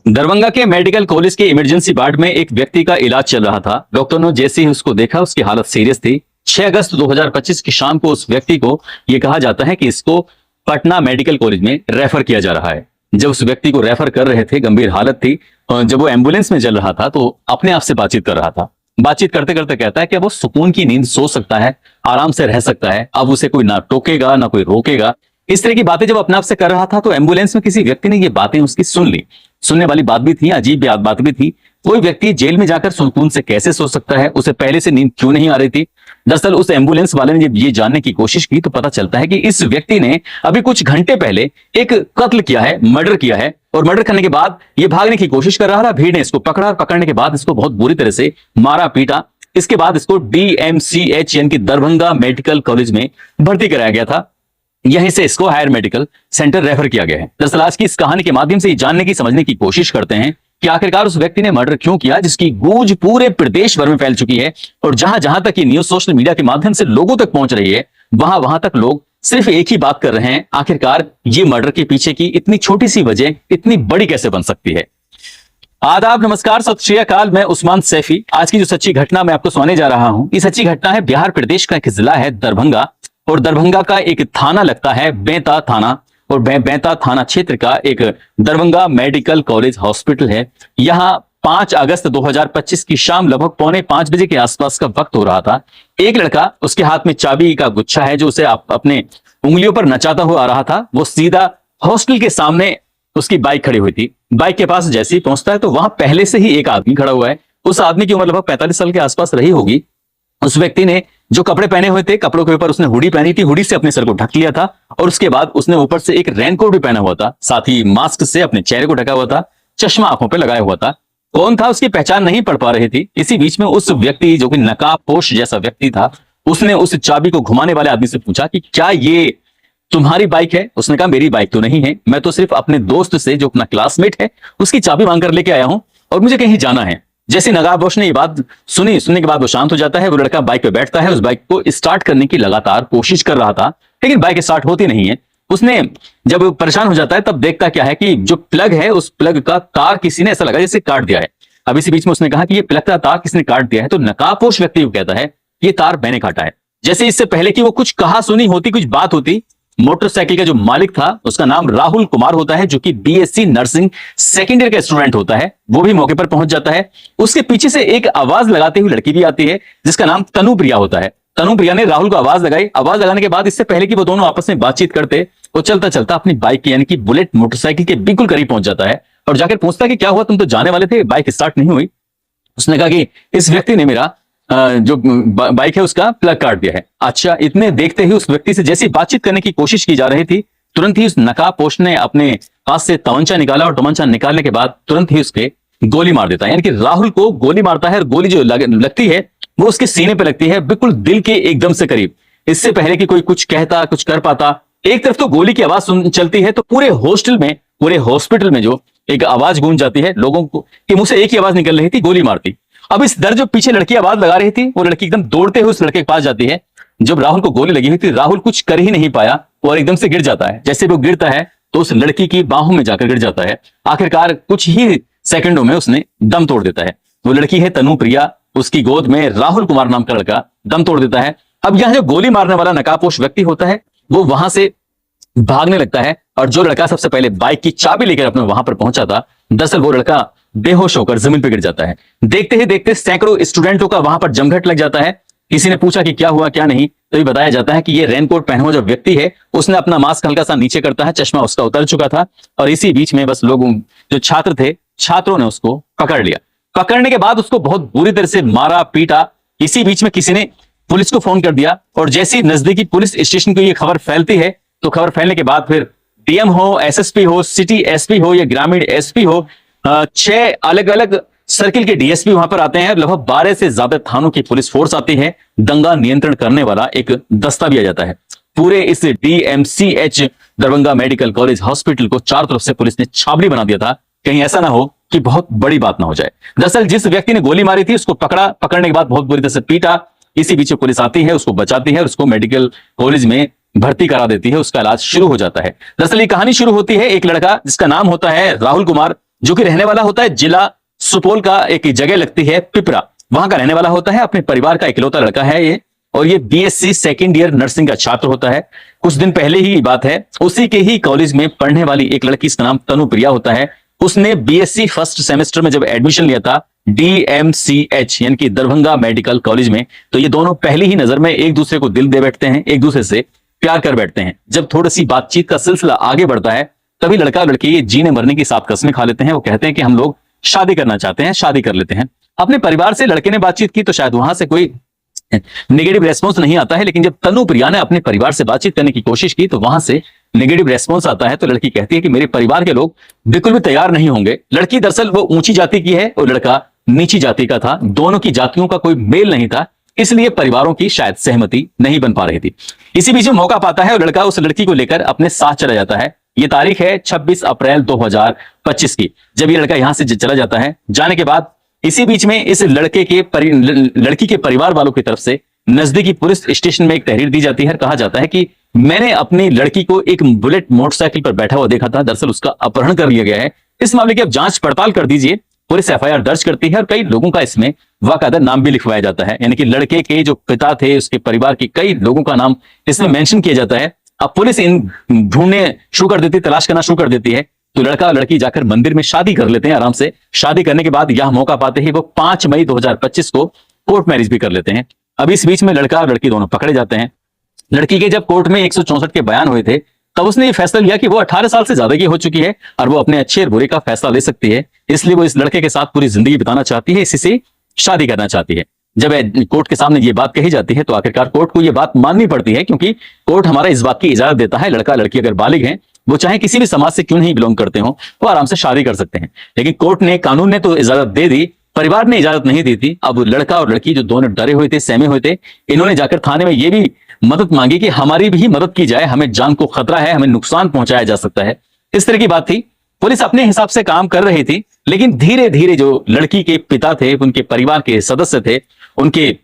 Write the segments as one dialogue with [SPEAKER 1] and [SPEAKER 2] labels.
[SPEAKER 1] दरभंगा के medical college के emergency ward में एक व्यक्ति का इलाज चल रहा था। डॉक्टर ने जैसे ही उसको देखा, उसकी हालत सीरियस थी। 6 अगस्त 2025 की शाम को उस व्यक्ति को यह कहा जाता है कि इसको पटना मेडिकल कॉलेज में रेफर किया जा रहा है। जब उस व्यक्ति को रेफर कर रहे थे, गंभीर हालत थी, जब वो एम्बुलेंस में चल रहा था तो अपने आप से बातचीत कर रहा था। बातचीत करते करते कहता है कि वो सुकून की नींद सो सकता है, आराम से रह सकता है, अब उसे कोई ना टोकेगा ना कोई रोकेगा। इस तरह की बातें जब अपने आप से कर रहा था तो एम्बुलेंस में किसी व्यक्ति ने ये बातें उसकी सुन ली। सुनने वाली बात भी थी, अजीब बात भी थी। कोई व्यक्ति जेल में जाकर सुकून से कैसे सो सकता है, उसे पहले से नींद क्यों नहीं आ रही थी। दरअसल उस एम्बुलेंस वाले ने जब ये जानने की कोशिश की तो पता चलता है कि इस व्यक्ति ने अभी कुछ घंटे पहले एक कत्ल किया है, मर्डर किया है, और मर्डर करने के बाद ये भागने की कोशिश कर रहा था। भीड़ ने इसको पकड़ा, पकड़ने के बाद इसको बहुत बुरी तरह से मारा पीटा। इसके बाद इसको DMCH यानी कि दरभंगा मेडिकल कॉलेज में भर्ती कराया गया था। यहीं से इसको हायर मेडिकल सेंटर रेफर किया गया है। दरअसल आज की इस कहानी के माध्यम से ये जानने की, समझने की कोशिश करते हैं कि आखिरकार उस व्यक्ति ने मर्डर क्यों किया, जिसकी गूंज पूरे प्रदेश भर में फैल चुकी है। और जहां जहां तक ये न्यूज सोशल मीडिया के माध्यम से लोगों तक पहुंच रही है, वहां वहां तक लोग सिर्फ एक ही बात कर रहे हैं, आखिरकार ये मर्डर के पीछे की इतनी छोटी सी वजह इतनी बड़ी कैसे बन सकती है। आदाब, नमस्कार, सत श्री अकाल। मैं उस्मान सैफी। आज की जो सच्ची घटना मैं आपको सुनाने जा रहा हूं, ये सच्ची घटना है बिहार प्रदेश का एक जिला है दरभंगा, और दरभंगा का एक थाना लगता है बेंता थाना, और बेंता थाना क्षेत्र का एक दरभंगा मेडिकल कॉलेज हॉस्पिटल है। यहाँ 5 अगस्त 2025 की शाम लगभग 4:45 बजे के आसपास का वक्त हो रहा था। एक लड़का, उसके हाथ में चाबी का गुच्छा है जो उसे अपने उंगलियों पर नचाता हुआ आ रहा था। वो सीधा हॉस्टल के सामने उसकी बाइक खड़ी हुई थी। बाइक के पास जैसे ही पहुंचता है तो वहां पहले से ही एक आदमी खड़ा हुआ है। उस आदमी की उम्र लगभग 45 साल के आसपास रही होगी। उस व्यक्ति ने जो कपड़े पहने हुए थे, कपड़ों के ऊपर उसने हुडी पहनी थी, हुडी से अपने सर को ढक लिया था, और उसके बाद उसने ऊपर से एक रेनकोट भी पहना हुआ था, साथ ही मास्क से अपने चेहरे को ढका हुआ था, चश्मा आंखों पे लगाया हुआ था। कौन था उसकी पहचान नहीं पड़ पा रही थी। इसी बीच में उस व्यक्ति, जो कि नकाबपोश जैसा व्यक्ति था, उसने उस चाबी को घुमाने वाले आदमी से पूछा कि क्या ये तुम्हारी बाइक है। उसने कहा मेरी बाइक तो नहीं है, मैं तो सिर्फ अपने दोस्त से, जो अपना क्लासमेट है, उसकी चाबी मांग कर लेके आया हूं और मुझे कहीं जाना है। जैसे नकाबपोश ने ये बात सुनी, सुनने के बाद वो शांत हो जाता है। वो लड़का बाइक पे बैठता है, उस बाइक को स्टार्ट करने की लगातार कोशिश कर रहा था, लेकिन बाइक स्टार्ट होती नहीं है। उसने जब परेशान हो जाता है तब देखता क्या है कि जो प्लग है, उस प्लग का तार किसी ने ऐसा लगा जैसे काट दिया है। अब इसी बीच में उसने कहा कि ये प्लग का तार किसने काट दिया है, तो नकाबपोश व्यक्ति को कहता है ये तार मैंने काटा है। जैसे इससे पहले कि वो कुछ कहा सुनी होती, कुछ बात होती, मोटरसाइकिल का जो मालिक था उसका नाम राहुल कुमार होता है, जो कि BSc नर्सिंग सेकेंड ईयर का स्टूडेंट होता है, वो भी मौके पर पहुंच जाता है। उसके पीछे से एक आवाज लगाती हुई लड़की भी आती है जिसका नाम तनुप्रिया होता है। तनुप्रिया ने राहुल को आवाज लगाई। आवाज लगाने के बाद, इससे पहले कि वो दोनों आपस में बातचीत करते, वो चलता चलता अपनी बाइक की, यानी कि बुलेट मोटरसाइकिल के बिल्कुल करीब पहुंच जाता है और जाकर पूछता है कि क्या हुआ, तुम तो जाने वाले थे, बाइक स्टार्ट नहीं हुई। उसने कहा कि इस व्यक्ति ने मेरा जो बाइक है उसका प्लग काट दिया है। अच्छा, इतने देखते ही उस व्यक्ति से जैसी बातचीत करने की कोशिश की जा रही थी, तुरंत ही उस नकाबपोश ने अपने पास से तमंचा निकाला, और तमंचा निकालने के बाद तुरंत ही उसके गोली मार देता है। यानी कि राहुल को गोली मारता है, और गोली जो लगती है वो उसके सीने पे लगती है, बिल्कुल दिल के एकदम से करीब। इससे पहले कि कोई कुछ कहता, कुछ कर पाता, एक तरफ तो गोली की आवाज चलती है, तो पूरे हॉस्टल में, पूरे हॉस्पिटल में जो एक आवाज गूंज जाती है, लोगों को के मुंह से एक ही आवाज निकल रही थी, गोली मारती। अब इस दर जो पीछे लड़की आवाज लगा रही थी, वो लड़की एकदम दौड़ते हुए उस लड़के के पास जाती है। जब राहुल को गोली लगी हुई थी, राहुल कुछ कर ही नहीं पाया और एकदम से गिर जाता है। जैसे वो गिरता है तो उस लड़की की बाहों में जाकर गिर जाता है। आखिरकार कुछ ही सेकंडों में उसने दम तोड़ देता है। वो लड़की है तनुप्रिया, उसकी गोद में राहुल कुमार नाम का लड़का दम तोड़ देता है। अब यहां जो गोली मारने वाला नकाबपोश व्यक्ति होता है, वो वहां से भागने लगता है, और जो लड़का सबसे पहले बाइक की चाबी लेकर अपने वहां पर पहुंचा था, दरअसल वो लड़का बेहोश होकर जमीन पर गिर जाता है। देखते ही देखते सैकड़ों स्टूडेंटों का वहां पर जमघट लग जाता है। किसी ने पूछा कि क्या हुआ क्या नहीं, तो ये बताया जाता है कि ये रेनकोट पहना हुआ जो व्यक्ति है, उसने अपना मास्क हल्का सा नीचे करता है, चश्मा उसका उतर चुका था, और इसी बीच में बस लोग, जो छात्र थे, छात्रों ने उसको पकड़ लिया। पकड़ने के बाद उसको बहुत बुरी तरह से मारा पीटा। इसी बीच में किसी ने पुलिस को फोन कर दिया, और जैसे ही नजदीकी पुलिस स्टेशन को ये खबर फैलती है, तो खबर फैलने के बाद फिर DM हो, SSP हो, सिटी SP हो या ग्रामीण SP हो, 6 अलग अलग सर्किल के DSP वहां पर आते हैं। लगभग 12 से ज्यादा थानों की पुलिस फोर्स आती है। दंगा नियंत्रण करने वाला एक दस्ता भी आ जाता है। पूरे इस DMCH Darbhanga medical college hospital को चारों तरफ से पुलिस ने छावनी बना दिया था, कहीं ऐसा ना हो कि बहुत बड़ी बात ना हो जाए। दरअसल जिस व्यक्ति ने गोली मारी थी उसको पकड़ा, पकड़ने के बाद बहुत बुरी तरह से पीटा। इसी बीच पुलिस आती है, उसको बचाती है, उसको मेडिकल कॉलेज में भर्ती करा देती है, उसका इलाज शुरू हो जाता है। दरअसल ये कहानी शुरू होती है, एक लड़का जिसका नाम होता है राहुल कुमार, जो कि रहने वाला होता है जिला सुपौल का, एक जगह लगती है पिपरा, वहां का रहने वाला होता है। अपने परिवार का इकलौता लड़का है ये, और ये बीएससी सेकेंड ईयर नर्सिंग का छात्र होता है। कुछ दिन पहले ही बात है, उसी के ही कॉलेज में पढ़ने वाली एक लड़की, इसका नाम तनु प्रिया होता है, उसने बीएससी फर्स्ट सेमेस्टर में जब एडमिशन लिया था डीएमसीएच यानी कि दरभंगा मेडिकल कॉलेज में, तो ये दोनों पहली ही नजर में एक दूसरे को दिल दे बैठते हैं, एक दूसरे से प्यार कर बैठते हैं। जब थोड़ी सी बातचीत का सिलसिला आगे बढ़ता है, तभी लड़का और लड़की जीने मरने की सात कस्में खा लेते हैं। वो कहते हैं कि हम लोग शादी करना चाहते हैं, शादी कर लेते हैं। अपने परिवार से लड़के ने बातचीत की तो शायद वहां से कोई नेगेटिव रेस्पॉन्स नहीं आता है, लेकिन जब तनु प्रिया ने अपने परिवार से बातचीत करने की कोशिश की तो वहां से नेगेटिव रेस्पॉन्स आता है। तो लड़की कहती है कि मेरे परिवार के लोग बिल्कुल भी तैयार नहीं होंगे। लड़की दरअसल वो ऊंची जाति की है और लड़का नीची जाति का था, दोनों की जातियों का कोई मेल नहीं था, इसलिए परिवारों की शायद सहमति नहीं बन पा रही थी। इसी बीच में मौका पाता है और लड़का उस लड़की को लेकर अपने साथ चला जाता है। ये तारीख है 26 अप्रैल 2025 की, जब ये लड़का यहां से चला जाता है। जाने के बाद इसी बीच में इस लड़की के परिवार वालों की तरफ से नजदीकी पुलिस स्टेशन में एक तहरीर दी जाती है। कहा जाता है कि मैंने अपनी लड़की को एक बुलेट मोटरसाइकिल पर बैठा हुआ देखा था, दरअसल उसका अपहरण कर लिया गया है। इस मामले की अब जांच पड़ताल कर दीजिए। पुलिस एफआईआर दर्ज करती है और कई लोगों का इसमें वाकायदा नाम भी लिखवाया जाता है, यानी कि लड़के के जो पिता थे उसके परिवार के कई लोगों का नाम इसमें मेंशन किया जाता है। अब पुलिस इन ढूंढने शुरू कर देती है, तलाश करना शुरू कर देती है। तो लड़का और लड़की जाकर मंदिर में शादी कर लेते हैं आराम से। शादी करने के बाद यह मौका पाते ही वो 5 मई 2025 को कोर्ट मैरिज भी कर लेते हैं। अब इस बीच में लड़का और लड़की दोनों पकड़े जाते हैं। लड़की के जब कोर्ट में 164 के बयान हुए थे, तब उसने ये फैसला लिया कि वो 18 साल से ज्यादा की हो चुकी है और वो अपने अच्छे और बुरे का फैसला ले सकती है, इसलिए वो इस लड़के के साथ पूरी जिंदगी बिताना चाहती है, इसी से शादी करना चाहती है। जब कोर्ट के सामने ये बात कही जाती है तो आखिरकार कोर्ट को ये बात माननी पड़ती है, क्योंकि कोर्ट हमारा इस बात की इजाजत देता है लड़का लड़की अगर बालिग हैं, वो चाहे किसी भी समाज से क्यों नहीं बिलोंग करते हो, वो आराम से शादी कर सकते हैं। लेकिन कोर्ट ने, कानून ने तो इजाजत दे दी, परिवार ने इजाजत नहीं दी थी। अब लड़का और लड़की जो दोनों डरे हुए थे, सहमे हुए थे, इन्होंने जाकर थाने में ये भी मदद मांगी कि हमारी भी मदद की जाए, हमें जान को खतरा है, हमें नुकसान पहुंचाया जा सकता है। इस तरह की बात थी। पुलिस अपने हिसाब से काम कर रही थी, लेकिन धीरे धीरे जो लड़की के पिता थे, उनके परिवार के सदस्य थे, उनके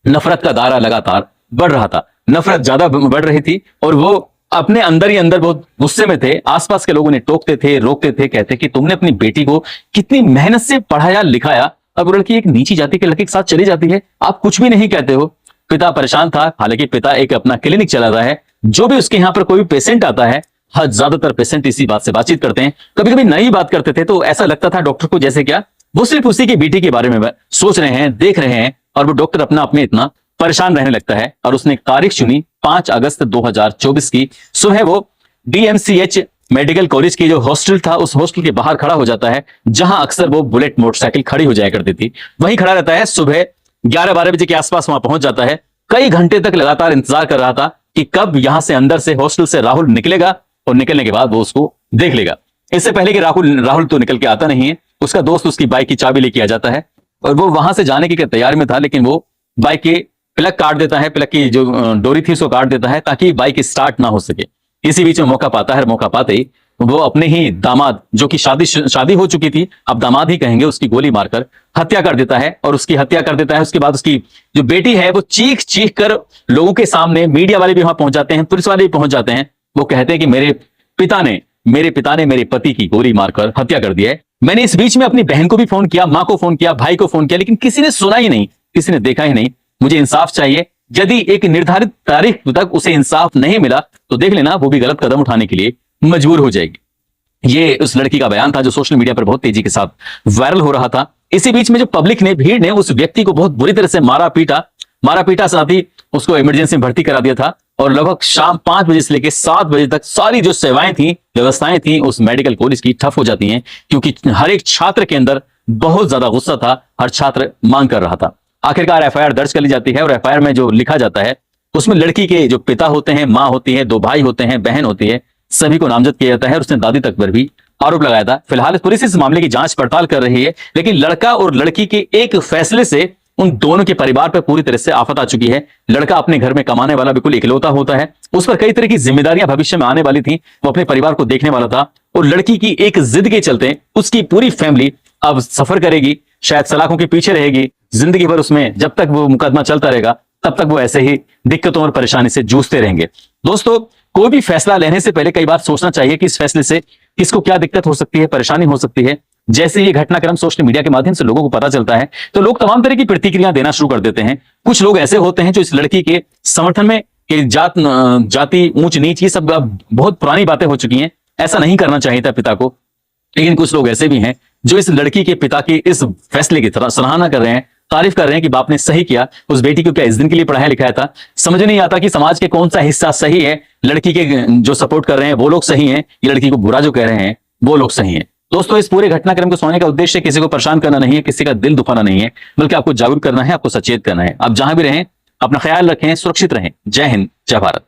[SPEAKER 1] नफरत का दायरा लगातार बढ़ रहा था, नफरत ज्यादा बढ़ रही थी और वो अपने अंदर ही अंदर बहुत गुस्से में थे। आसपास के लोगों ने टोकते थे, रोकते थे, कहते कि तुमने अपनी बेटी को कितनी मेहनत से पढ़ाया लिखाया, अब वो लड़की एक नीची जाति के लड़के के साथ चली जाती है, आप कुछ भी नहीं कहते हो। पिता परेशान था, हालांकि पिता एक अपना क्लिनिक चलाता है। जो भी उसके यहाँ पर कोई भी पेशेंट आता है, ज्यादातर पेशेंट इसी बात से बातचीत करते हैं, कभी कभी नई बात करते थे, तो ऐसा लगता था डॉक्टर को जैसे क्या वो सिर्फ उसी की बेटी के बारे में सोच रहे हैं, देख रहे हैं, और वो डॉक्टर अपना अपने इतना परेशान रहने लगता है। और उसने एक तारीख चुनी 5 अगस्त 2024 की सुबह। वो डीएमसीएच मेडिकल कॉलेज की जो हॉस्टल था, उस हॉस्टल के बाहर खड़ा हो जाता है, जहां अक्सर वो बुलेट मोटरसाइकिल खड़ी हो जाया करती थी, वहीं खड़ा रहता है। सुबह 11-12 बजे के आसपास वहां पहुंच जाता है। कई घंटे तक लगातार इंतजार कर रहा था कि कब यहां से अंदर से हॉस्टल से राहुल निकलेगा और निकलने के बाद वो उसको देख लेगा। इससे पहले कि राहुल तो निकल के आता नहीं है, उसका दोस्त उसकी बाइक की चाबी लेके आ जाता है और वो वहां से जाने की तैयारी में था, लेकिन वो बाइक के प्लग काट देता है, प्लग की जो डोरी थी उसको काट देता है ताकि बाइक स्टार्ट ना हो सके। इसी बीच में मौका पाता है, मौका पाते ही वो अपने ही दामाद, जो कि शादी हो चुकी थी, अब दामाद ही कहेंगे, उसकी गोली मारकर हत्या कर देता है। और उसकी हत्या कर देता है, उसके बाद उसकी जो बेटी है वो चीख चीख कर लोगों के सामने, मीडिया वाले भी वहां पहुंच जाते हैं, पुलिस वाले भी पहुंच जाते हैं, वो कहते हैं कि मेरे पिता ने मेरे पति की गोली मारकर हत्या कर दिया है। मैंने इस बीच में अपनी बहन को भी फोन किया, माँ को फोन किया, भाई को फोन किया, लेकिन किसी ने सुना ही नहीं, किसी ने देखा ही नहीं। मुझे इंसाफ चाहिए। यदि एक निर्धारित तारीख तक उसे इंसाफ नहीं मिला तो देख लेना वो भी गलत कदम उठाने के लिए मजबूर हो जाएगी। ये उस लड़की का बयान था जो सोशल मीडिया पर बहुत तेजी के साथ वायरल हो रहा था। इसी बीच में जो पब्लिक ने, भीड़ ने उस व्यक्ति को बहुत बुरी तरह से मारा पीटा, साथ ही उसको इमरजेंसी में भर्ती करा दिया था। और लगभग शाम 5 बजे से लेकर 7 बजे तक सारी जो सेवाएं थी, व्यवस्थाएं थी उस मेडिकल कॉलेज की ठप हो जाती हैं, क्योंकि हर एक छात्र के अंदर बहुत ज्यादा गुस्सा था, हर छात्र मांग कर रहा था। आखिरकार एफआईआर दर्ज कर ली जाती है और एफआईआर में जो लिखा जाता है उसमें लड़की के जो पिता होते हैं, माँ होती है, 2 भाई होते हैं, बहन होती है, सभी को नामजद किया जाता है और उसने दादी तक पर भी आरोप लगाया था। फिलहाल पुलिस इस मामले की जांच पड़ताल कर रही है, लेकिन लड़का और लड़की के एक फैसले से उन दोनों के परिवार पर पूरी तरह से आफत आ चुकी है। लड़का अपने घर में कमाने वाला बिल्कुल इकलौता होता है, उस पर कई तरह की जिम्मेदारियां भविष्य में आने वाली थी, वो अपने परिवार को देखने वाला था। और लड़की की एक जिद के चलते उसकी पूरी फैमिली अब सफर करेगी, शायद सलाखों के पीछे रहेगी जिंदगी भर। उसमें जब तक वो मुकदमा चलता रहेगा तब तक वो ऐसे ही दिक्कतों और परेशानी से जूझते रहेंगे। दोस्तों, कोई भी फैसला लेने से पहले कई बार सोचना चाहिए कि इस फैसले से किसको क्या दिक्कत हो सकती है, परेशानी हो सकती है। जैसे ये घटनाक्रम सोशल मीडिया के माध्यम से लोगों को पता चलता है तो लोग तमाम तरह की प्रतिक्रिया देना शुरू कर देते हैं। कुछ लोग ऐसे होते हैं जो इस लड़की के समर्थन में कि जाति ऊंच नीच ये सब अब बहुत पुरानी बातें हो चुकी हैं, ऐसा नहीं करना चाहिए था पिता को। लेकिन कुछ लोग ऐसे भी हैं जो इस लड़की के पिता के इस फैसले की तरह सराहना कर रहे हैं, तारीफ कर रहे हैं कि बाप ने सही किया, उस बेटी को क्या इस दिन के लिए पढ़ाया लिखाया था। समझ नहीं आता कि समाज के कौन सा हिस्सा सही है, लड़की के जो सपोर्ट कर रहे हैं वो लोग सही हैं, ये लड़की को बुरा जो कह रहे हैं वो लोग सही हैं। दोस्तों, इस पूरे घटनाक्रम को सुनने का उद्देश्य किसी को परेशान करना नहीं है, किसी का दिल दुखाना नहीं है, बल्कि आपको जागरूक करना है, आपको सचेत करना है। आप जहां भी रहें अपना ख्याल रखें, सुरक्षित रहें। जय हिंद, जय भारत।